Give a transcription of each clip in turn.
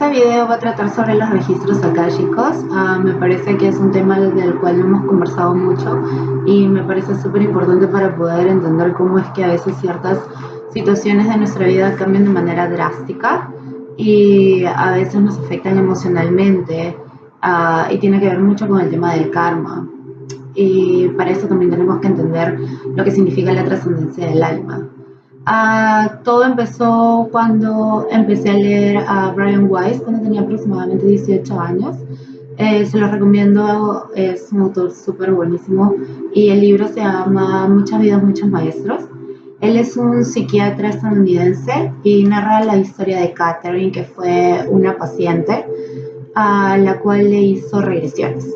Este video va a tratar sobre los registros akáshicos. Me parece que es un tema del cual no hemos conversado mucho y me parece súper importante para poder entender cómo es que a veces ciertas situaciones de nuestra vida cambian de manera drástica y a veces nos afectan emocionalmente, y tiene que ver mucho con el tema del karma. Y para eso también tenemos que entender lo que significa la trascendencia del alma. Todo empezó cuando empecé a leer a Brian Weiss, cuando tenía aproximadamente 18 años. Se lo recomiendo, es un autor súper buenísimo y el libro se llama Muchas vidas, muchos maestros. Él es un psiquiatra estadounidense y narra la historia de Catherine, que fue una paciente a la cual le hizo regresiones.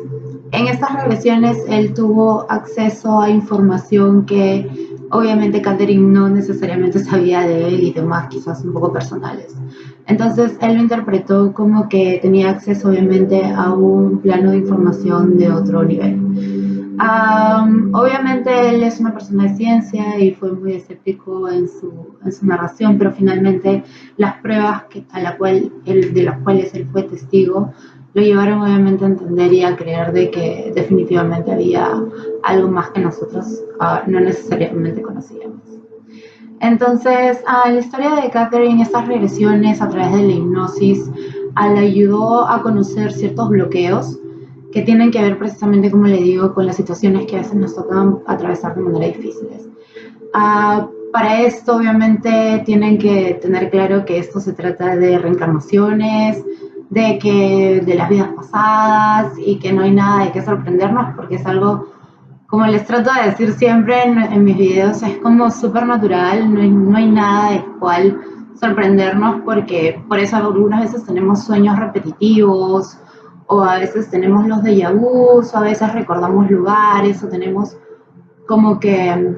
En estas regresiones él tuvo acceso a información que obviamente Catherine no necesariamente sabía de él y demás, quizás un poco personales. Entonces él lo interpretó como que tenía acceso obviamente a un plano de información de otro nivel. Obviamente él es una persona de ciencia y fue muy escéptico en su narración, pero finalmente las pruebas de las cuales él fue testigo lo llevaron obviamente a entender y a creer de que definitivamente había algo más que nosotros no necesariamente conocíamos. Entonces, la historia de Catherine, estas regresiones a través de la hipnosis, le ayudó a conocer ciertos bloqueos que tienen que ver precisamente, como le digo, con las situaciones que a veces nos tocan atravesar de manera difíciles. Para esto, obviamente, tienen que tener claro que esto se trata de reencarnaciones, de las vidas pasadas y que no hay nada de qué sorprendernos porque es algo, como les trato de decir siempre en mis videos, es como súper natural, no hay nada de cual sorprendernos porque por eso algunas veces tenemos sueños repetitivos o a veces tenemos los déjà vus o a veces recordamos lugares o tenemos como que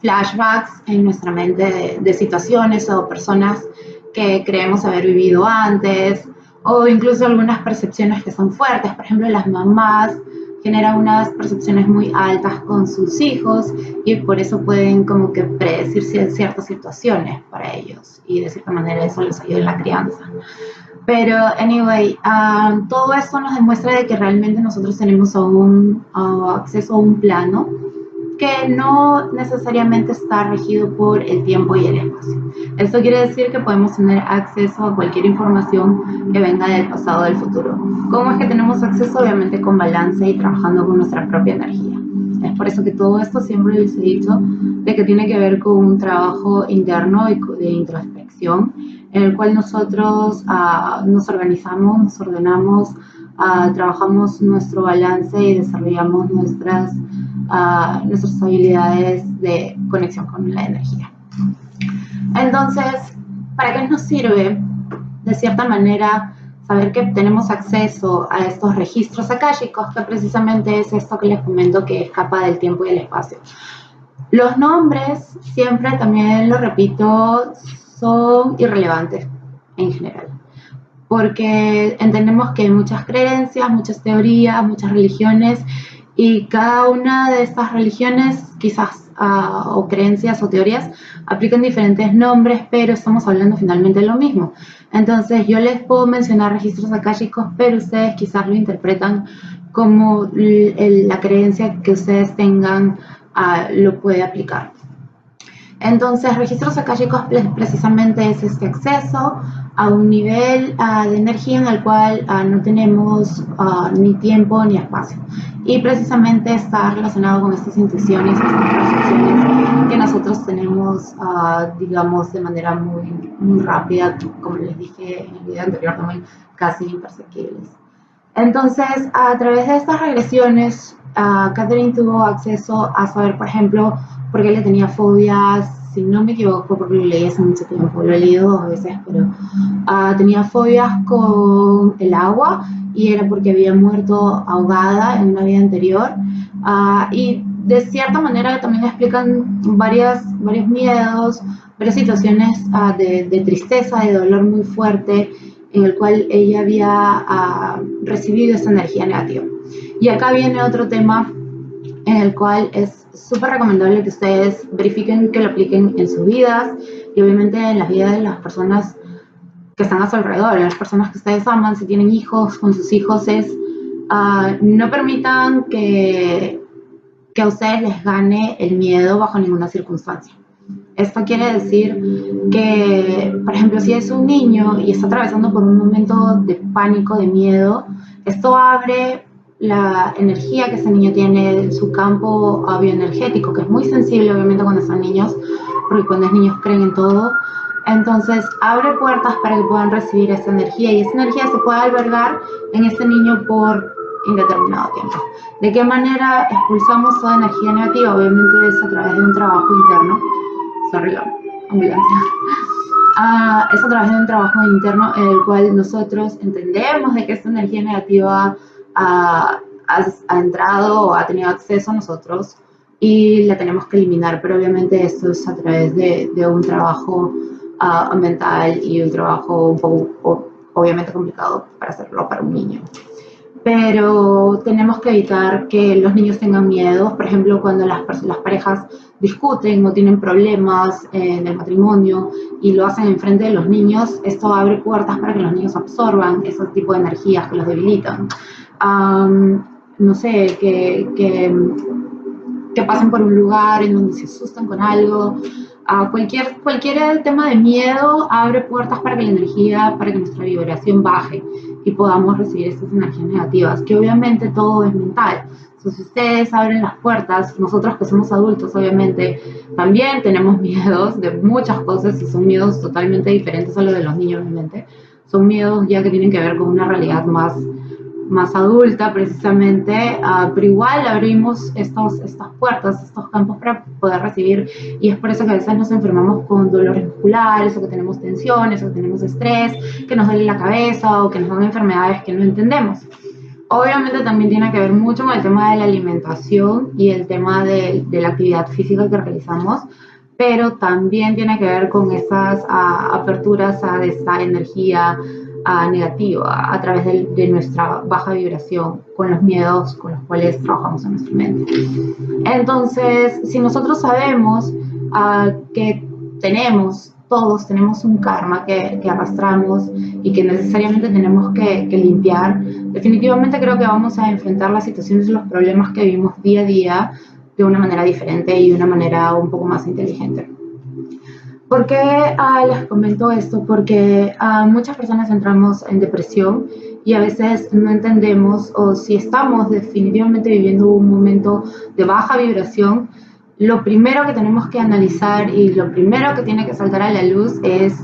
flashbacks en nuestra mente de situaciones o personas que creemos haber vivido antes, o incluso algunas percepciones que son fuertes. Por ejemplo, las mamás generan unas percepciones muy altas con sus hijos y por eso pueden como que predecir ciertas situaciones para ellos y de cierta manera eso les ayuda en la crianza. Pero, anyway, todo esto nos demuestra de que realmente nosotros tenemos acceso a un plano que no necesariamente está regido por el tiempo y el espacio. Esto quiere decir que podemos tener acceso a cualquier información que venga del pasado o del futuro. ¿Cómo es que tenemos acceso? Obviamente con balance y trabajando con nuestra propia energía. Es por eso que todo esto siempre les he dicho de que tiene que ver con un trabajo interno y de introspección en el cual nosotros nos organizamos, nos ordenamos, trabajamos nuestro balance y desarrollamos nuestras habilidades de conexión con la energía. Entonces, ¿para qué nos sirve, de cierta manera, saber que tenemos acceso a estos registros akáshicos, que precisamente es esto que les comento que escapa del tiempo y el espacio? Los nombres, siempre también lo repito, son irrelevantes en general, porque entendemos que hay muchas creencias, muchas teorías, muchas religiones, y cada una de estas religiones, quizás, o creencias o teorías, aplican diferentes nombres, pero estamos hablando finalmente de lo mismo. Entonces, yo les puedo mencionar registros akáshicos, pero ustedes quizás lo interpretan como la creencia que ustedes tengan lo puede aplicar. Entonces, registros akáshicos precisamente es este acceso a un nivel de energía en el cual no tenemos ni tiempo ni espacio. Y precisamente está relacionado con estas intuiciones, estas percepciones que nosotros tenemos, digamos, de manera muy rápida, como les dije en el video anterior, también casi imperceptibles. Entonces, a través de estas regresiones, Catherine tuvo acceso a saber, por ejemplo, por qué le tenía fobias. Si no me equivoco, porque lo leí hace mucho tiempo, lo he leído 2 veces, pero tenía fobias con el agua y era porque había muerto ahogada en una vida anterior. Y de cierta manera también explican varios miedos, varias situaciones de tristeza, de dolor muy fuerte, en el cual ella había recibido esa energía negativa. Y acá viene otro tema en el cual es súper recomendable que ustedes verifiquen que lo apliquen en sus vidas y obviamente en las vidas de las personas que están a su alrededor, las personas que ustedes aman, si tienen hijos, con sus hijos, es no permitan que a ustedes les gane el miedo bajo ninguna circunstancia. Esto quiere decir que, por ejemplo, si es un niño y está atravesando por un momento de pánico, de miedo, esto abre la energía que ese niño tiene, su campo bioenergético, que es muy sensible obviamente cuando son niños, porque cuando es niños creen en todo. Entonces abre puertas para que puedan recibir esa energía y esa energía se puede albergar en ese niño por indeterminado tiempo. ¿De qué manera expulsamos toda energía negativa? Obviamente es a través de un trabajo interno. Sorry, ambulancia. Es a través de un trabajo interno en el cual nosotros entendemos de que esta energía negativa ha entrado o ha tenido acceso a nosotros y la tenemos que eliminar, pero obviamente esto es a través de un trabajo mental y un trabajo un poco, obviamente, complicado para hacerlo para un niño. Pero tenemos que evitar que los niños tengan miedo. Por ejemplo, cuando las parejas discuten o tienen problemas en el matrimonio y lo hacen enfrente de los niños, esto abre puertas para que los niños absorban ese tipo de energías que los debilitan. No sé, que pasen por un lugar en donde se asustan con algo. Cualquier tema de miedo abre puertas para que la energía, para que nuestra vibración baje y podamos recibir estas energías negativas, que obviamente todo es mental. Entonces, si ustedes abren las puertas, nosotros que somos adultos, obviamente, también tenemos miedos de muchas cosas y son miedos totalmente diferentes a los de los niños, obviamente. Son miedos ya que tienen que ver con una realidad más adulta, precisamente, pero igual abrimos estas puertas, estos campos para poder recibir, y es por eso que a veces nos enfermamos con dolores musculares, o que tenemos tensiones, o que tenemos estrés, que nos duele la cabeza, o que nos dan enfermedades que no entendemos. Obviamente también tiene que ver mucho con el tema de la alimentación y el tema de la actividad física que realizamos, pero también tiene que ver con esas aperturas a esa energía negativa a través de nuestra baja vibración, con los miedos con los cuales trabajamos en nuestra mente. Entonces, si nosotros sabemos que todos tenemos un karma que arrastramos y que necesariamente tenemos que limpiar, definitivamente creo que vamos a enfrentar las situaciones y los problemas que vivimos día a día de una manera diferente y de una manera un poco más inteligente. ¿Por qué les comento esto? Porque muchas personas entramos en depresión y a veces no entendemos, o si estamos definitivamente viviendo un momento de baja vibración, lo primero que tenemos que analizar y lo primero que tiene que saltar a la luz es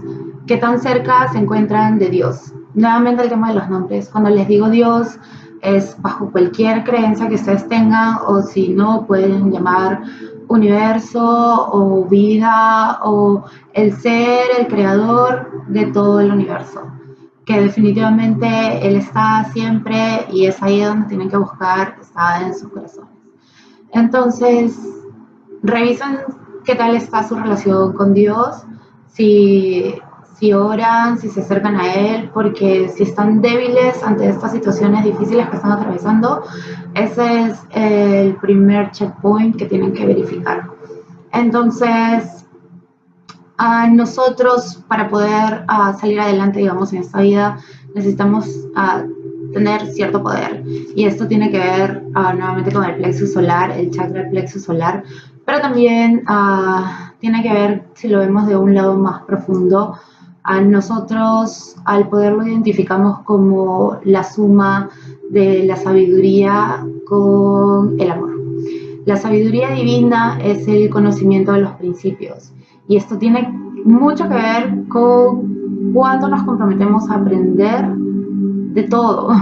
qué tan cerca se encuentran de Dios. Nuevamente el tema de los nombres. Cuando les digo Dios, es bajo cualquier creencia que ustedes tengan, o si no, pueden llamar universo o vida o el ser, el creador de todo el universo, que definitivamente Él está siempre y es ahí donde tienen que buscar, está en sus corazones. Entonces, revisen qué tal está su relación con Dios, si oran, si se acercan a Él, porque si están débiles ante estas situaciones difíciles que están atravesando, ese es el primer checkpoint que tienen que verificar. Entonces, nosotros para poder salir adelante, digamos, en esta vida, necesitamos tener cierto poder. Y esto tiene que ver nuevamente con el plexo solar, el chakra del plexo solar, pero también tiene que ver, si lo vemos de un lado más profundo, nosotros al poder lo identificamos como la suma de la sabiduría con el amor. La sabiduría divina es el conocimiento de los principios y esto tiene mucho que ver con cuánto nos comprometemos a aprender de todo.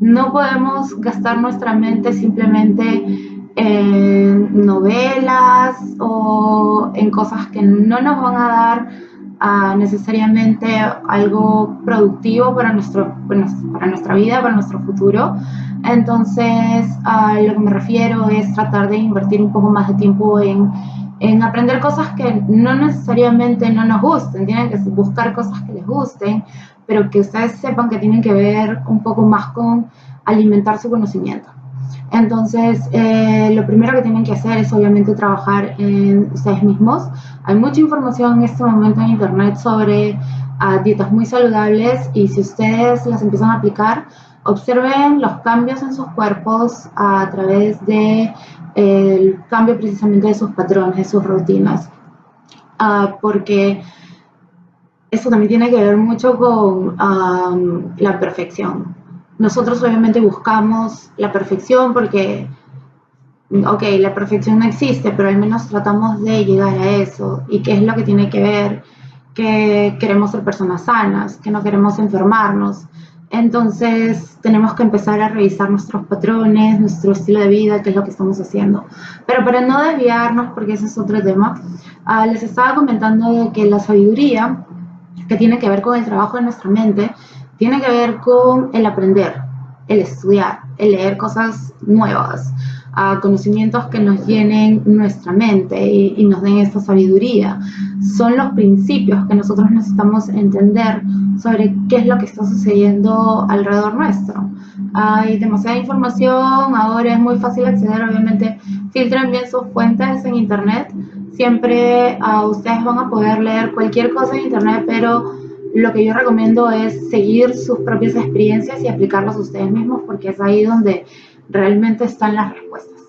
No podemos gastar nuestra mente simplemente en novelas o en cosas que no nos van a dar necesariamente algo productivo para nuestra vida, para nuestro futuro. Entonces, lo que me refiero es tratar de invertir un poco más de tiempo en aprender cosas que no necesariamente no nos gusten, tienen que buscar cosas que les gusten, pero que ustedes sepan que tienen que ver un poco más con alimentar su conocimiento. Entonces, lo primero que tienen que hacer es obviamente trabajar en ustedes mismos. Hay mucha información en este momento en internet sobre dietas muy saludables, y si ustedes las empiezan a aplicar, observen los cambios en sus cuerpos a través de el cambio precisamente de sus patrones, de sus rutinas, porque eso también tiene que ver mucho con la perfección. Nosotros obviamente buscamos la perfección porque, ok, la perfección no existe, pero al menos tratamos de llegar a eso. ¿Y qué es lo que tiene que ver? Que queremos ser personas sanas, que no queremos enfermarnos. Entonces tenemos que empezar a revisar nuestros patrones, nuestro estilo de vida, qué es lo que estamos haciendo. Pero para no desviarnos, porque ese es otro tema, les estaba comentando de que la sabiduría, que tiene que ver con el trabajo de nuestra mente, tiene que ver con el aprender, el estudiar, el leer cosas nuevas, conocimientos que nos llenen nuestra mente y nos den esta sabiduría. Son los principios que nosotros necesitamos entender sobre qué es lo que está sucediendo alrededor nuestro. Hay demasiada información, ahora es muy fácil acceder, obviamente filtren bien sus fuentes en internet. Siempre ustedes van a poder leer cualquier cosa en internet, pero lo que yo recomiendo es seguir sus propias experiencias y aplicarlas ustedes mismos, porque es ahí donde realmente están las respuestas.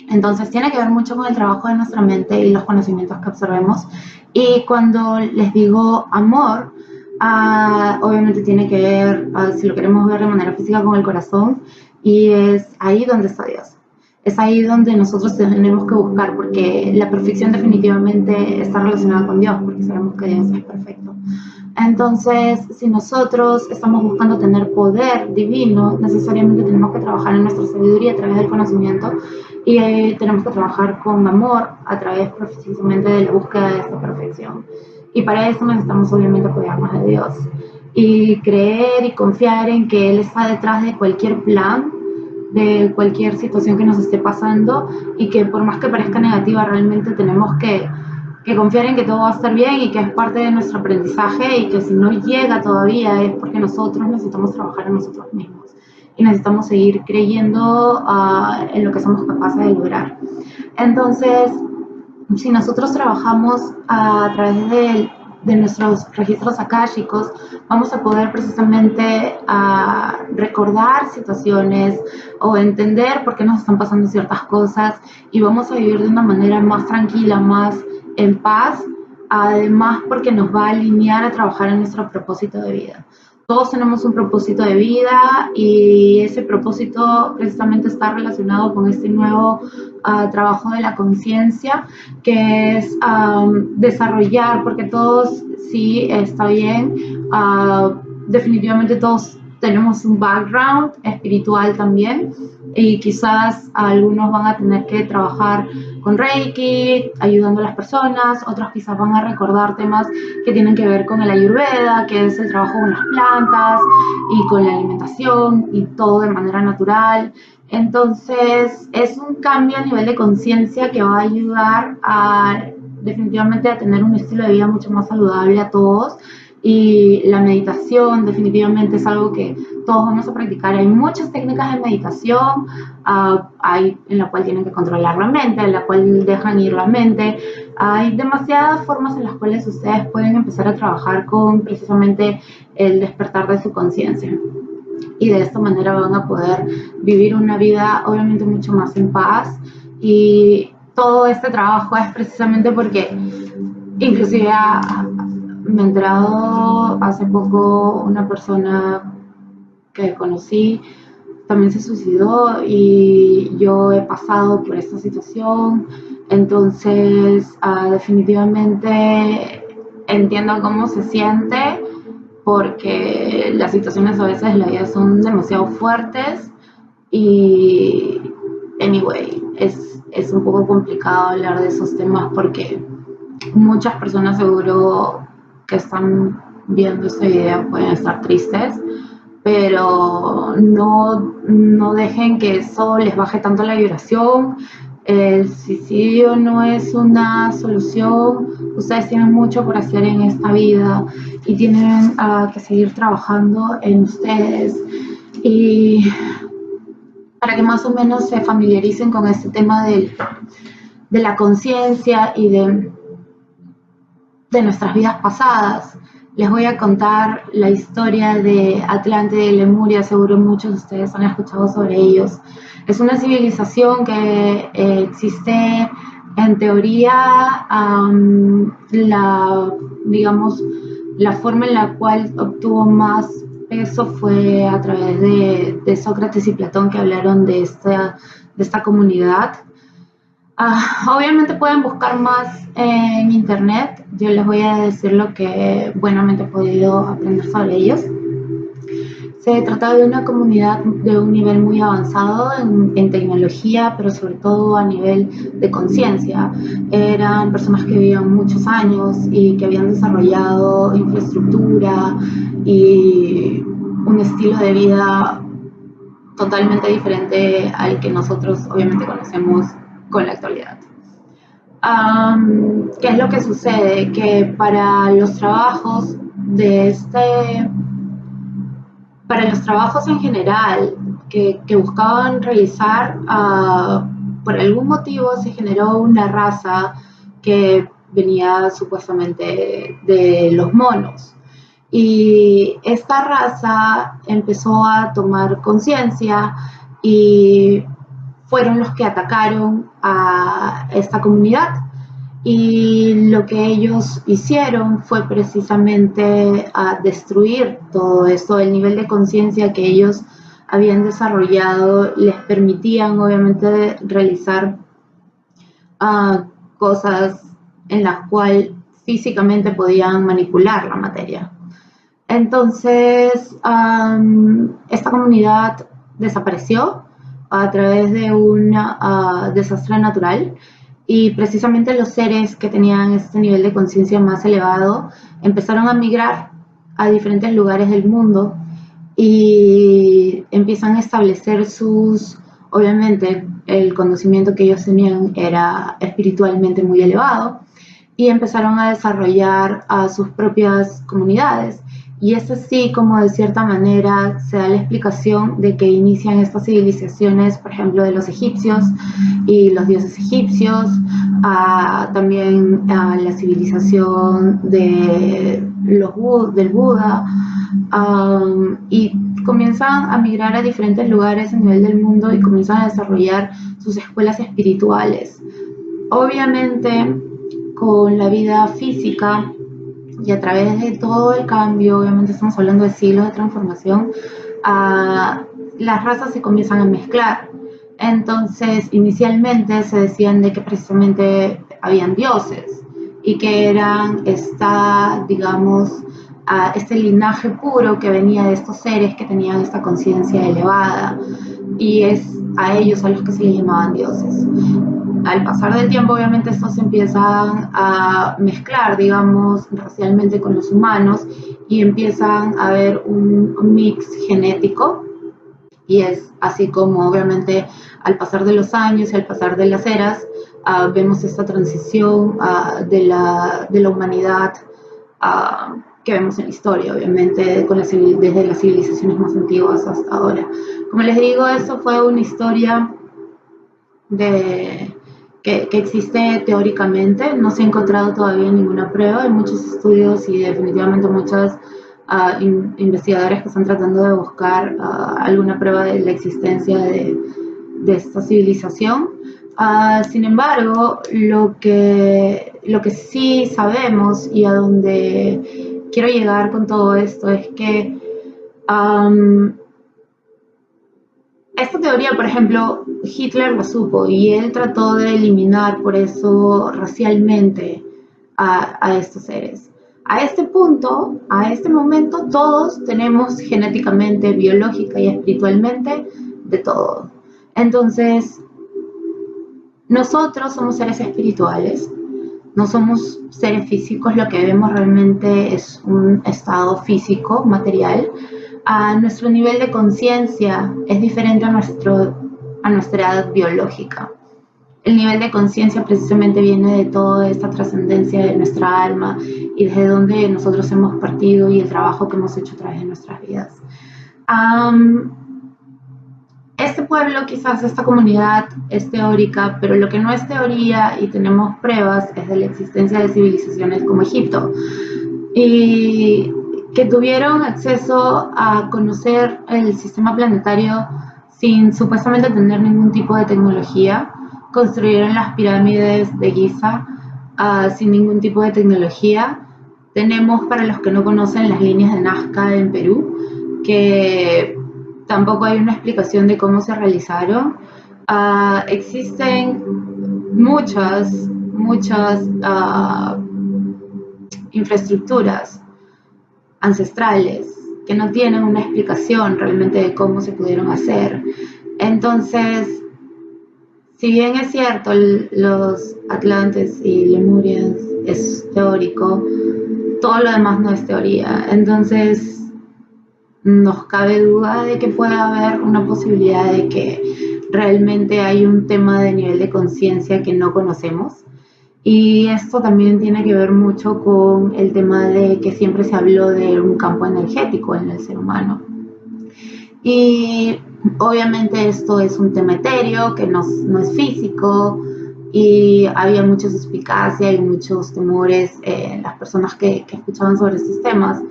Entonces tiene que ver mucho con el trabajo de nuestra mente y los conocimientos que observemos. Y cuando les digo amor, obviamente tiene que ver, si lo queremos ver de manera física, con el corazón, y es ahí donde está Dios. Es ahí donde nosotros tenemos que buscar, porque la perfección definitivamente está relacionada con Dios, porque sabemos que Dios es perfecto. Entonces, si nosotros estamos buscando tener poder divino, necesariamente tenemos que trabajar en nuestra sabiduría a través del conocimiento, y tenemos que trabajar con amor a través precisamente de la búsqueda de esta perfección. Y para eso necesitamos obviamente apoyarnos de Dios y creer y confiar en que Él está detrás de cualquier plan, de cualquier situación que nos esté pasando, y que por más que parezca negativa, realmente tenemos que confiar en que todo va a estar bien y que es parte de nuestro aprendizaje, y que si no llega todavía es porque nosotros necesitamos trabajar en nosotros mismos y necesitamos seguir creyendo en lo que somos capaces de lograr. Entonces, si nosotros trabajamos a través de nuestros registros akáshicos, vamos a poder precisamente recordar situaciones o entender por qué nos están pasando ciertas cosas, y vamos a vivir de una manera más tranquila, más en paz, además porque nos va a alinear a trabajar en nuestro propósito de vida. Todos tenemos un propósito de vida, y ese propósito precisamente está relacionado con este nuevo trabajo de la conciencia, que es desarrollar, porque todos, sí, está bien, definitivamente todos tenemos un background espiritual también, y quizás algunos van a tener que trabajar con Reiki, ayudando a las personas, otros quizás van a recordar temas que tienen que ver con el Ayurveda, que es el trabajo con las plantas y con la alimentación, y todo de manera natural. Entonces es un cambio a nivel de conciencia que va a ayudar definitivamente a tener un estilo de vida mucho más saludable a todos. Y la meditación definitivamente es algo que todos vamos a practicar. Hay muchas técnicas de meditación, hay en la cual tienen que controlar la mente, en la cual dejan ir la mente. Hay demasiadas formas en las cuales ustedes pueden empezar a trabajar con precisamente el despertar de su conciencia. Y de esta manera van a poder vivir una vida obviamente mucho más en paz. Y todo este trabajo es precisamente porque, inclusive me he enterado hace poco, una persona que conocí también se suicidó, y yo he pasado por esta situación. Entonces definitivamente entiendo cómo se siente, porque las situaciones a veces de la vida son demasiado fuertes, y anyway, es un poco complicado hablar de esos temas, porque muchas personas seguro que están viendo este video pueden estar tristes, pero no dejen que eso les baje tanto la vibración. El suicidio no es una solución. Ustedes tienen mucho por hacer en esta vida y tienen que seguir trabajando en ustedes. Y para que más o menos se familiaricen con este tema de la conciencia y de nuestras vidas pasadas, les voy a contar la historia de Atlántida y Lemuria. Seguro muchos de ustedes han escuchado sobre ellos. Es una civilización que existe en teoría. Digamos, la forma en la cual obtuvo más peso fue a través de Sócrates y Platón, que hablaron de esta comunidad. Obviamente pueden buscar más en internet. Yo les voy a decir lo que buenamente he podido aprender sobre ellos. Se trata de una comunidad de un nivel muy avanzado en tecnología, pero sobre todo a nivel de conciencia. Eran personas que vivían muchos años y que habían desarrollado infraestructura y un estilo de vida totalmente diferente al que nosotros obviamente conocemos con la actualidad. ¿Qué es lo que sucede? Que para los trabajos para los trabajos en general que buscaban realizar, por algún motivo se generó una raza que venía supuestamente de los monos. Y esta raza empezó a tomar conciencia y fueron los que atacaron a esta comunidad. Y lo que ellos hicieron fue precisamente destruir todo esto. El nivel de conciencia que ellos habían desarrollado les permitían obviamente realizar cosas en las cuales físicamente podían manipular la materia. Entonces, esta comunidad desapareció a través de un desastre natural, y precisamente los seres que tenían este nivel de conciencia más elevado empezaron a migrar a diferentes lugares del mundo y empiezan a establecer obviamente el conocimiento que ellos tenían era espiritualmente muy elevado, y empezaron a desarrollar sus propias comunidades. Y es así como de cierta manera se da la explicación de que inician estas civilizaciones, por ejemplo, de los egipcios y los dioses egipcios, también la civilización del Buda, y comienzan a migrar a diferentes lugares a nivel del mundo y comienzan a desarrollar sus escuelas espirituales. Obviamente, con la vida física y a través de todo el cambio, obviamente estamos hablando de siglos de transformación, las razas se comienzan a mezclar. Entonces, inicialmente se decían de que precisamente habían dioses y que eran digamos, este linaje puro que venía de estos seres que tenían esta conciencia elevada, y es a ellos a los que se les llamaban dioses. Al pasar del tiempo, obviamente, estos se empiezan a mezclar, digamos, racialmente con los humanos, y empiezan a haber un mix genético, y es así como, obviamente, al pasar de los años y al pasar de las eras, vemos esta transición de la humanidad que vemos en la historia, obviamente, desde las civilizaciones más antiguas hasta ahora. Como les digo, eso fue una historia que existe teóricamente. No se ha encontrado todavía ninguna prueba. Hay muchos estudios y definitivamente muchos investigadores que están tratando de buscar alguna prueba de la existencia de esta civilización. Sin embargo, lo que sí sabemos, y a donde quiero llegar con todo esto, es que esta teoría, por ejemplo, Hitler la supo y él trató de eliminar por eso racialmente a estos seres. A este punto, a este momento, todos tenemos genéticamente, biológica y espiritualmente de todo. Entonces, nosotros somos seres espirituales, no somos seres físicos. Lo que vemos realmente es un estado físico, material. Nuestro nivel de conciencia es diferente a nuestra edad biológica. El nivel de conciencia precisamente viene de toda esta trascendencia de nuestra alma y desde donde nosotros hemos partido y el trabajo que hemos hecho a través de nuestras vidas. Este pueblo, quizás esta comunidad, es teórica, pero lo que no es teoría y tenemos pruebas es de la existencia de civilizaciones como Egipto. y que tuvieron acceso a conocer el sistema planetario sin supuestamente tener ningún tipo de tecnología. Construyeron las pirámides de Giza sin ningún tipo de tecnología. Tenemos, para los que no conocen, las líneas de Nazca en Perú, que tampoco hay una explicación de cómo se realizaron. Existen muchas infraestructuras ancestrales que no tienen una explicación realmente de cómo se pudieron hacer. Entonces, si bien es cierto, los atlantes y lemurias es teórico, todo lo demás no es teoría. Entonces, nos cabe duda de que pueda haber una posibilidad de que realmente hay un tema de nivel de conciencia que no conocemos. Y esto también tiene que ver mucho con el tema de que siempre se habló de un campo energético en el ser humano. Y obviamente esto es un tema etéreo, que no es físico, y había mucha suspicacia y muchos temores en las personas que escuchaban sobre estos temas.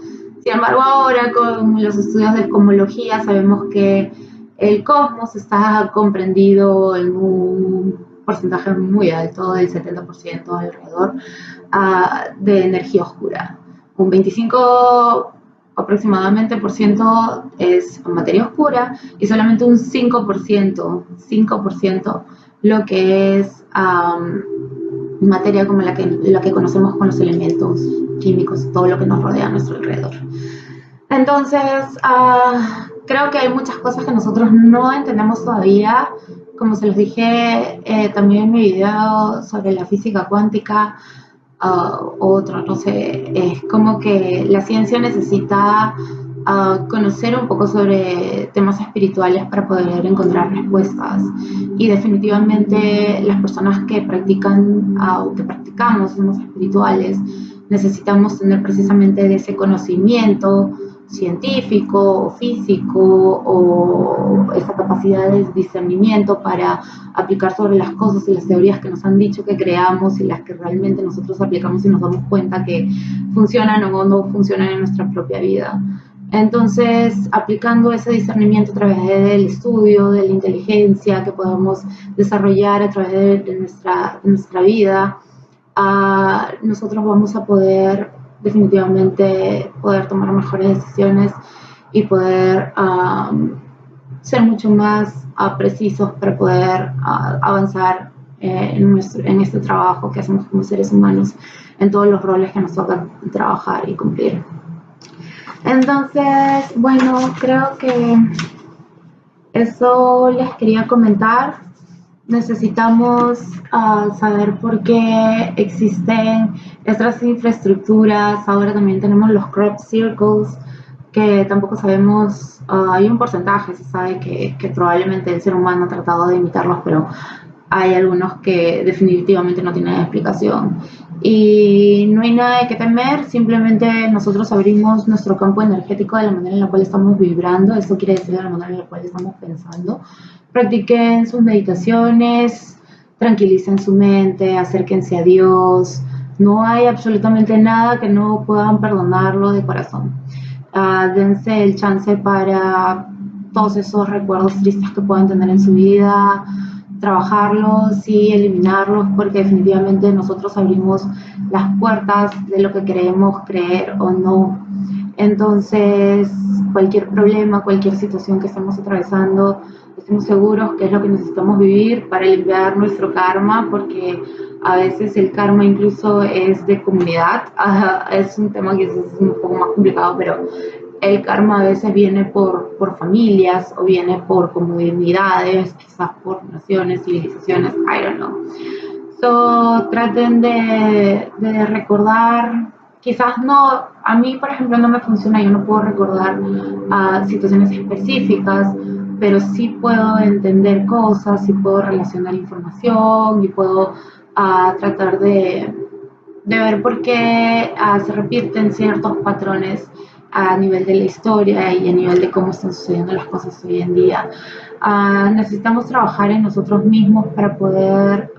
Sin embargo, ahora con los estudios de cosmología sabemos que el cosmos está comprendido en un porcentaje muy alto, del 70% alrededor, de energía oscura. Un 25 aproximadamente por ciento es materia oscura y solamente un 5% lo que es materia como la que conocemos con los elementos químicos, todo lo que nos rodea a nuestro alrededor. Entonces, creo que hay muchas cosas que nosotros no entendemos todavía. Como se los dije también en mi video sobre la física cuántica, otro, no sé, es como que la ciencia necesita conocer un poco sobre temas espirituales para poder encontrar respuestas. Y definitivamente las personas que practican o que practicamos temas espirituales necesitamos tener precisamente de ese conocimiento científico o físico o esa capacidad de discernimiento para aplicar sobre las cosas y las teorías que nos han dicho que creamos y las que realmente nosotros aplicamos y nos damos cuenta que funcionan o no funcionan en nuestra propia vida. Entonces, aplicando ese discernimiento a través del estudio, de la inteligencia que podamos desarrollar a través de nuestra vida, nosotros vamos a poder definitivamente tomar mejores decisiones y poder ser mucho más precisos para poder avanzar en este trabajo que hacemos como seres humanos en todos los roles que nos toca trabajar y cumplir. Entonces, bueno, creo que eso les quería comentar. Necesitamos saber por qué existen estas infraestructuras. Ahora también tenemos los crop circles, que tampoco sabemos, hay un porcentaje, se sabe que probablemente el ser humano ha tratado de imitarlos, pero hay algunos que definitivamente no tienen explicación. Y no hay nada de qué temer, simplemente nosotros abrimos nuestro campo energético de la manera en la cual estamos vibrando, esto quiere decir de la manera en la cual estamos pensando. Practiquen sus meditaciones, tranquilicen su mente, acérquense a Dios. No hay absolutamente nada que no puedan perdonarlo de corazón. Dense el chance para todos esos recuerdos tristes que puedan tener en su vida, trabajarlos y eliminarlos, porque definitivamente nosotros abrimos las puertas de lo que queremos creer o no. Entonces, cualquier problema, cualquier situación que estemos atravesando, estemos seguros que es lo que necesitamos vivir para limpiar nuestro karma, porque a veces el karma incluso es de comunidad. Es un tema que es un poco más complicado, pero el karma a veces viene por familias o viene por comunidades, quizás por naciones, civilizaciones, I don't know. So, traten de recordar, quizás no, a mí por ejemplo no me funciona, yo no puedo recordar situaciones específicas, pero sí puedo entender cosas, sí puedo relacionar información y puedo tratar de ver por qué se repiten ciertos patrones a nivel de la historia y a nivel de cómo están sucediendo las cosas hoy en día. Necesitamos trabajar en nosotros mismos para poder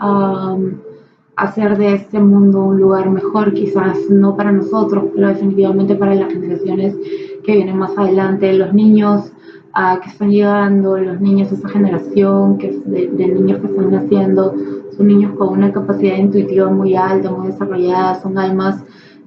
hacer de este mundo un lugar mejor, quizás no para nosotros, pero definitivamente para las generaciones que vienen más adelante, los niños que están llegando, los niños de esa generación, que de niños que están naciendo, son niños con una capacidad intuitiva muy alta, muy desarrollada, son almas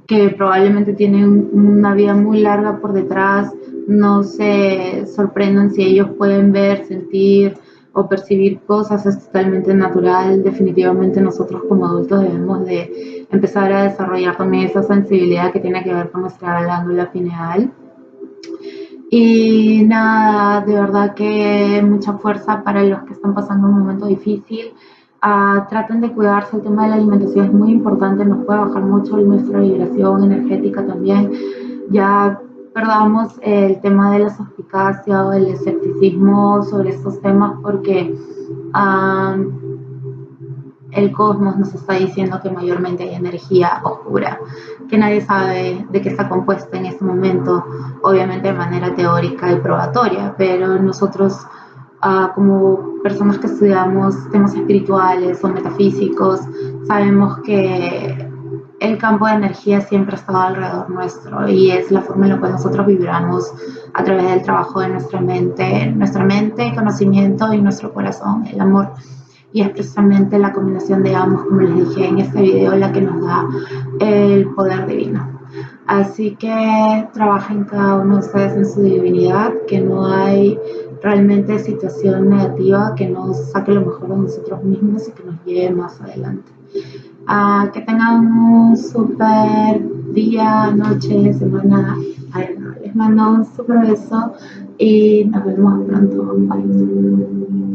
que probablemente tienen una vida muy larga por detrás, no se sorprendan si ellos pueden ver, sentir o percibir cosas, es totalmente natural. Definitivamente nosotros como adultos debemos de empezar a desarrollar también esa sensibilidad que tiene que ver con nuestra glándula pineal. Y nada, de verdad que mucha fuerza para los que están pasando un momento difícil. Traten de cuidarse, el tema de la alimentación es muy importante, nos puede bajar mucho nuestra vibración energética también. Ya perdamos el tema de la suspicacia o el escepticismo sobre estos temas porque el cosmos nos está diciendo que mayormente hay energía oscura, que nadie sabe de qué está compuesta en este momento, obviamente de manera teórica y probatoria, pero nosotros como personas que estudiamos temas espirituales o metafísicos, sabemos que el campo de energía siempre ha estado alrededor nuestro y es la forma en la cual nosotros vibramos a través del trabajo de nuestra mente, conocimiento y nuestro corazón, el amor. Y es precisamente la combinación de ambos, como les dije en este video, la que nos da el poder divino. Así que trabajen cada uno de ustedes en su divinidad, que no hay realmente situación negativa que nos saque lo mejor de nosotros mismos y que nos lleve más adelante. Que tengan un súper día, noche, semana. Les mando un súper beso y nos vemos pronto. Bye.